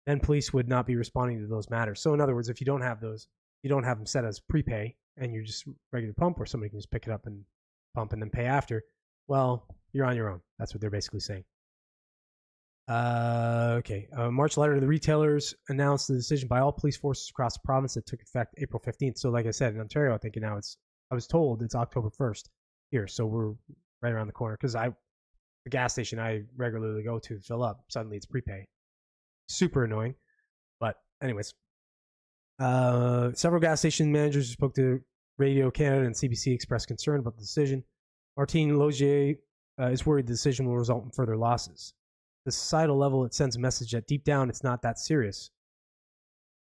then police would not be responding to those matters. So in other words, if you don't have those, you don't have them set as prepay and you're just regular pump where somebody can just pick it up and pump and then pay after, well, you're on your own. That's what they're basically saying. Okay. March letter to the retailers announced the decision by all police forces across the province that took effect April 15th. So like I said, in Ontario, I think now I was told it's October 1st here. So we're right around the corner because the gas station I regularly go to fill up, suddenly it's prepay. Super annoying. But anyways, several gas station managers who spoke to Radio Canada and CBC expressed concern about the decision. Martine Logier is worried the decision will result in further losses. At the societal level, it sends a message that deep down it's not that serious.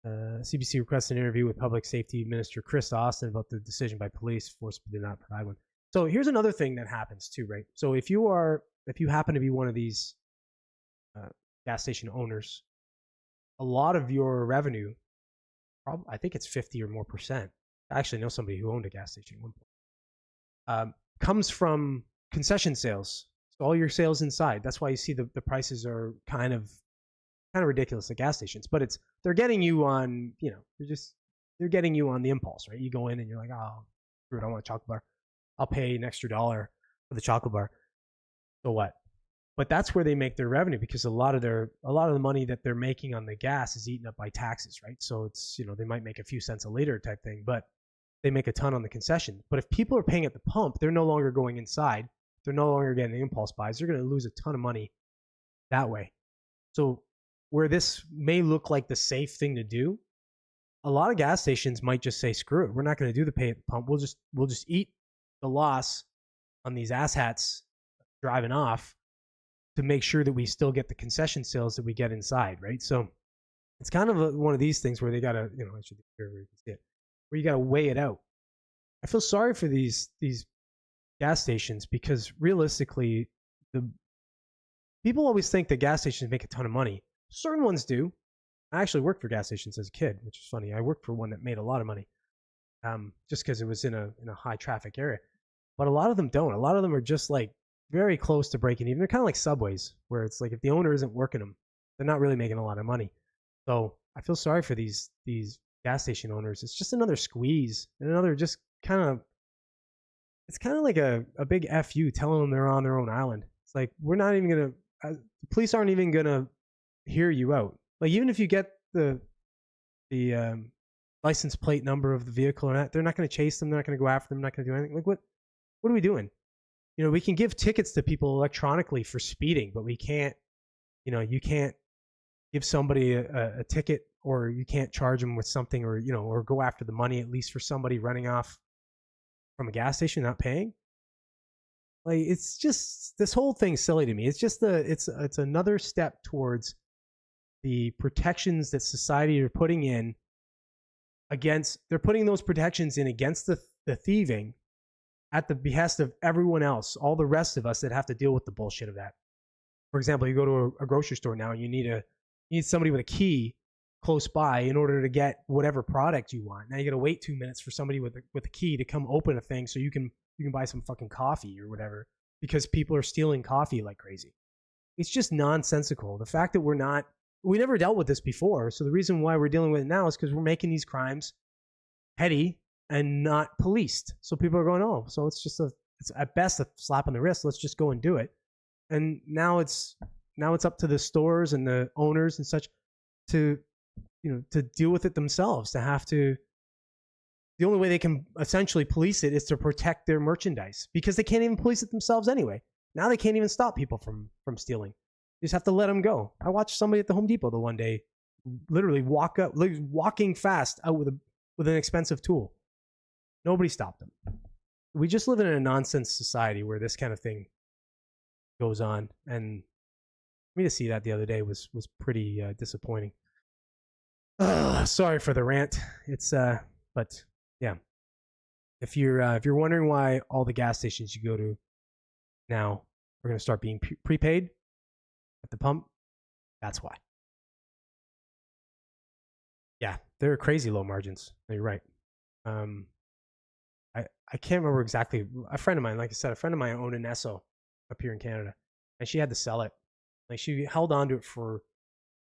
CBC requested an interview with Public Safety Minister Chris Austin about the decision by police. Forcibly did not provide one. So here's another thing that happens too, right? So if you happen to be one of these gas station owners, a lot of your revenue, I think it's 50 or more percent. I actually know somebody who owned a gas station at one point. Comes from concession sales. So all your sales inside. That's why you see the prices are kind of ridiculous at gas stations. But they're getting you on, you know, they're getting you on the impulse, right? You go in and you're like, oh, screw it, I want a chocolate bar. I'll pay an extra $1 for the chocolate bar. So what? But that's where they make their revenue because a lot of the money that they're making on the gas is eaten up by taxes, right? So it's, you know, they might make a few cents a liter type thing, but they make a ton on the concession. But if people are paying at the pump, they're no longer going inside. They're no longer getting impulse buys. They're going to lose a ton of money that way. So where this may look like the safe thing to do, a lot of gas stations might just say, screw it. We're not going to do the pay at the pump. We'll just eat the loss on these asshats driving off to make sure that we still get the concession sales that we get inside, right? So it's kind of one of these things where they got to, you know, I should be here where you can see it, where you got to weigh it out. I feel sorry for these gas stations because realistically, the people always think that gas stations make a ton of money. Certain ones do. I actually worked for gas stations as a kid, which is funny. I worked for one that made a lot of money, just because it was in a high traffic area. But a lot of them don't. A lot of them are just like very close to breaking even. They're kind of like Subways, where it's like if the owner isn't working them, they're not really making a lot of money. So I feel sorry for these gas station owners. It's just another squeeze and another just kind of. It's kind of like a big FU telling them they're on their own island. It's like, we're not even going to, the police aren't even going to hear you out. Like, even if you get the license plate number of the vehicle or not, they're not going to chase them. They're not going to go after them. They're not going to do anything. Like, what are we doing? You know, we can give tickets to people electronically for speeding, but we can't, you know, you can't give somebody a ticket, or you can't charge them with something, or, you know, or go after the money, at least for somebody running off from a gas station not paying. Like, it's just, this whole thing's silly to me. It's just it's another step towards the protections that society are putting in against, they're putting those protections in against the thieving at the behest of everyone else, all the rest of us that have to deal with the bullshit of that. For example, you go to a grocery store now and you need somebody with a key close by in order to get whatever product you want. Now you got to wait 2 minutes for somebody with a key to come open a thing so you can buy some fucking coffee or whatever, because people are stealing coffee like crazy. It's just nonsensical. The fact that we never dealt with this before. So the reason why we're dealing with it now is because we're making these crimes petty and not policed. So people are going, oh, so it's at best a slap on the wrist. Let's just go and do it. And now it's up to the stores and the owners and such to deal with it themselves, the only way they can essentially police it is to protect their merchandise, because they can't even police it themselves anyway. Now they can't even stop people from stealing. You just have to let them go. I watched somebody at the Home Depot the one day literally walking fast out with an expensive tool. Nobody stopped them. We just live in a nonsense society where this kind of thing goes on, and for me to see that the other day was pretty disappointing. Sorry for the rant. It's but yeah. If you're wondering why all the gas stations you go to now are going to start being prepaid at the pump, that's why. Yeah, they're crazy low margins. You're right. I can't remember exactly. A friend of mine, like I said, owned an Esso up here in Canada, and she had to sell it. Like, she held on to it for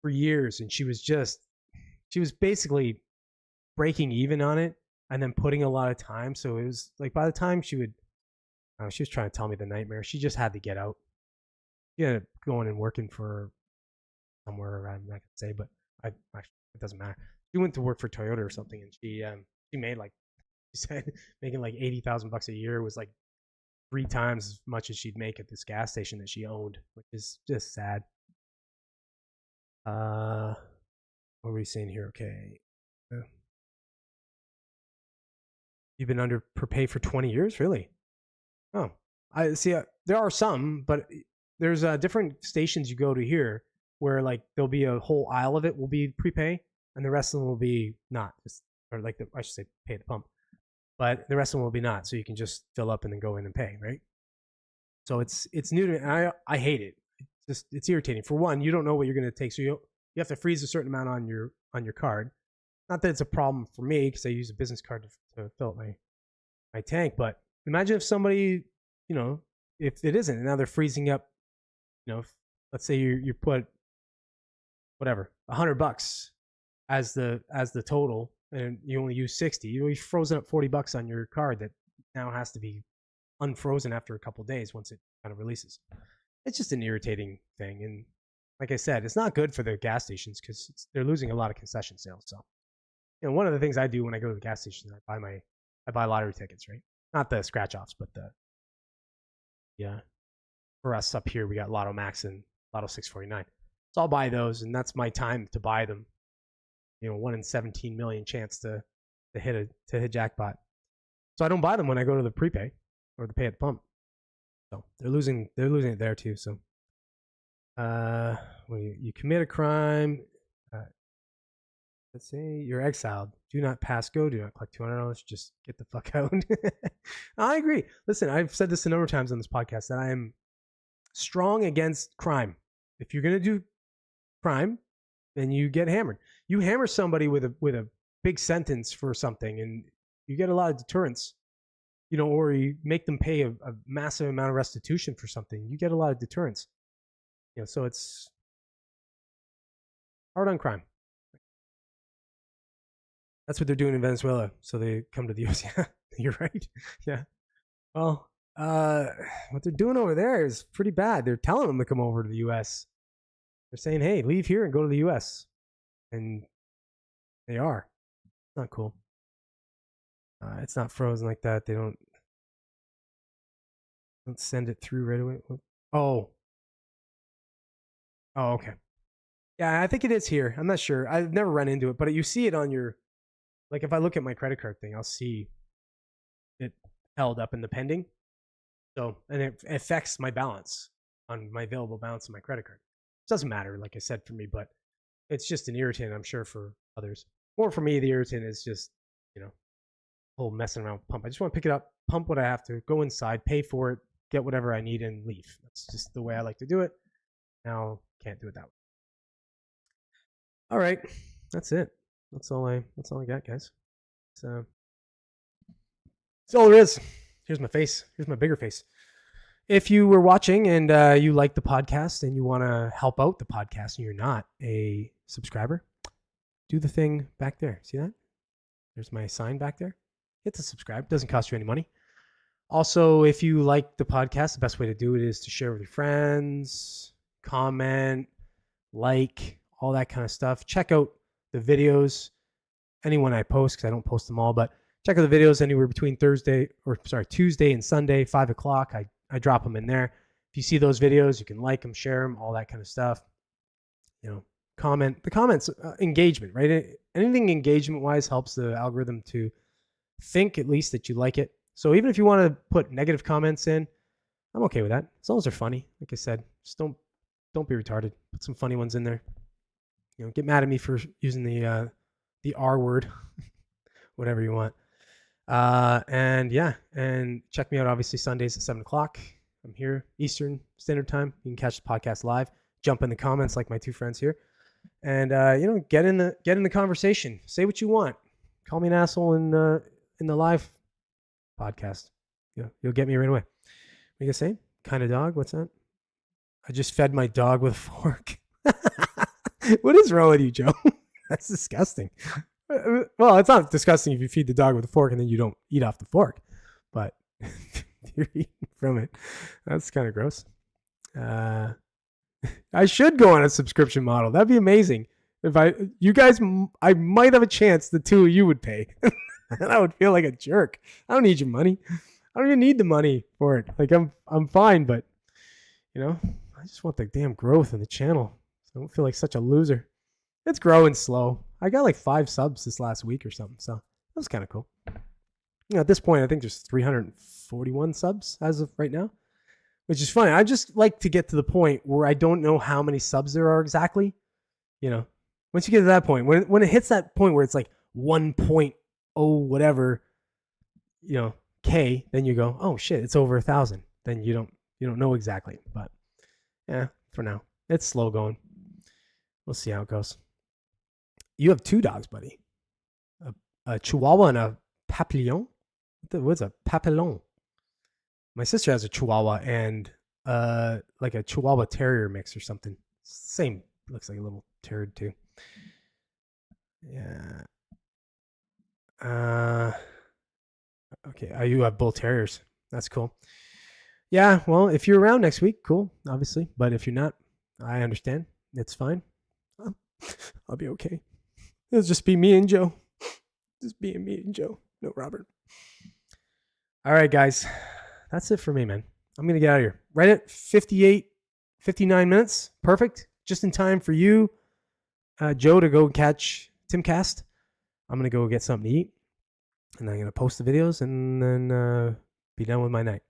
years, and she was basically breaking even on it and then putting a lot of time. So it was like, by the time she was trying to tell me the nightmare. She just had to get out. She ended up going and working for somewhere, I'm not going to say, but actually, it doesn't matter. She went to work for Toyota or something, and she made, like, she said, making like $80,000 a year was like 3 times as much as she'd make at this gas station that she owned, which is just sad. What were we saying here? Okay. You've been under prepay for 20 years? Really? Oh, I see. There are some, but there's different stations you go to here where, like, there'll be a whole aisle of it will be prepay, and the rest of them will be not. Or like, I should say pay at the pump. But the rest of them will be not. So you can just fill up and then go in and pay, right? So it's new to me. And I hate it. It's irritating. For one, you don't know what you're going to take. So you have to freeze a certain amount on your card. Not that it's a problem for me, because I use a business card to fill up my tank. But imagine if somebody, if it isn't, and now they're freezing up, let's say you put whatever, $100 as the total, and you only use 60. You've frozen up $40 on your card that now has to be unfrozen after a couple of days once it kind of releases. It's just an irritating thing. And like I said, it's not good for the gas stations because they're losing a lot of concession sales. So, one of the things I do when I go to the gas station, I buy lottery tickets, right? Not the scratch offs, but for us up here, we got Lotto Max and Lotto 649. So I'll buy those, and that's my time to buy them. 1 in 17 million chance to hit jackpot. So I don't buy them when I go to the prepay or the pay at the pump. So they're losing it there too. So when you commit a crime, let's say you're exiled. Do not pass go. Do not collect $200. Just get the fuck out. I agree. Listen, I've said this a number of times on this podcast that I am strong against crime. If you're gonna do crime, then you get hammered. You hammer somebody with a big sentence for something, and you get a lot of deterrence. Or you make them pay a massive amount of restitution for something. You get a lot of deterrence. So it's hard on crime. That's what they're doing in Venezuela. So they come to the U.S. Yeah, you're right. Yeah. Well, what they're doing over there is pretty bad. They're telling them to come over to the U.S. They're saying, hey, leave here and go to the U.S. And they are. It's not cool. It's not frozen like that. They don't send it through right away. Oh, okay. Yeah, I think it is here. I'm not sure. I've never run into it, but you see it on your, like, if I look at my credit card thing, I'll see it held up in the pending. So, and it affects my balance on my available balance on my credit card. It doesn't matter, like I said, for me, but it's just an irritant, I'm sure, for others. Or for me, the irritant is just, whole messing around with pump. I just want to pick it up, pump what I have to, go inside, pay for it, get whatever I need, and leave. That's just the way I like to do it. Now, can't do it that way. All right, that's it. That's all I got, guys. So that's all there is. Here's my face. Here's my bigger face. If you were watching and you like the podcast and you want to help out the podcast and you're not a subscriber, do the thing back there. See that? There's my sign back there. Hit the subscribe. Doesn't cost you any money. Also, if you like the podcast, the best way to do it is to share with your friends, comment, like, all that kind of stuff. Check out the videos, anyone I post, because I don't post them all, but check out the videos anywhere between Tuesday and Sunday, 5 o'clock. I drop them in there. If you see those videos, you can like them, share them, all that kind of stuff. Comment. The comments, engagement, right? Anything engagement-wise helps the algorithm to think at least that you like it. So even if you want to put negative comments in, I'm okay with that. As long as they're funny. Like I said, just don't be retarded. Put some funny ones in there. Get mad at me for using the R word, whatever you want. And check me out obviously Sundays at 7 o'clock. I'm here Eastern Standard Time. You can catch the podcast live. Jump in the comments like my two friends here, and get in the conversation. Say what you want. Call me an asshole in the live podcast. You'll get me right away. What are you gonna say? Kind of dog? What's that? I just fed my dog with a fork. What is wrong with you, Joe? That's disgusting. Well, it's not disgusting if you feed the dog with a fork and then you don't eat off the fork, but you're eating from it. That's kind of gross. I should go on a subscription model. That'd be amazing. I might have a chance the two of you would pay. And I would feel like a jerk. I don't need your money. I don't even need the money for it. Like I'm fine, but I just want the damn growth in the channel. So I don't feel like such a loser. It's growing slow. I got like 5 subs this last week or something, so that was kind of cool. At this point, I think there's 341 subs as of right now, which is funny. I just like to get to the point where I don't know how many subs there are exactly. Once you get to that point, when it hits that point where it's like 1.0 whatever, K, then you go, oh shit, it's over 1,000. Then you don't know exactly, but yeah, for now it's slow going. We'll see how it goes. You have 2 dogs, buddy. A Chihuahua and a Papillon. What's a Papillon? My sister has a Chihuahua and like a Chihuahua Terrier mix or something. Same, looks like a little turd too. Yeah. Okay. You have Bull Terriers. That's cool. Yeah. Well, if you're around next week, cool, obviously. But if you're not, I understand. It's fine. I'll be okay. It'll just be me and Joe. Just being me and Joe. No Robert. All right, guys. That's it for me, man. I'm going to get out of here. Right at 59 minutes. Perfect. Just in time for you, Joe, to go catch Timcast. I'm going to go get something to eat. And I'm going to post the videos and then be done with my night.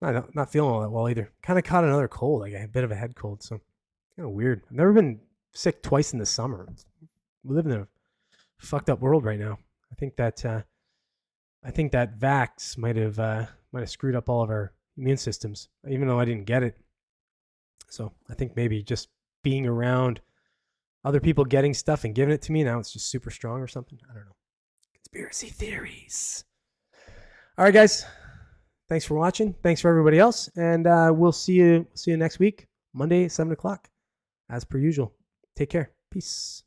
Not feeling all that well either. Kind of caught another cold. Like a bit of a head cold. So kind of weird. I've never been sick twice in the summer. We live in a fucked up world right now. I think that vax might have screwed up all of our immune systems, even though I didn't get it. So I think maybe just being around other people getting stuff and giving it to me, now it's just super strong or something. I don't know. Conspiracy theories. All right, guys. Thanks for watching. Thanks for everybody else. And we'll see you next week, Monday, 7 o'clock, as per usual. Take care. Peace.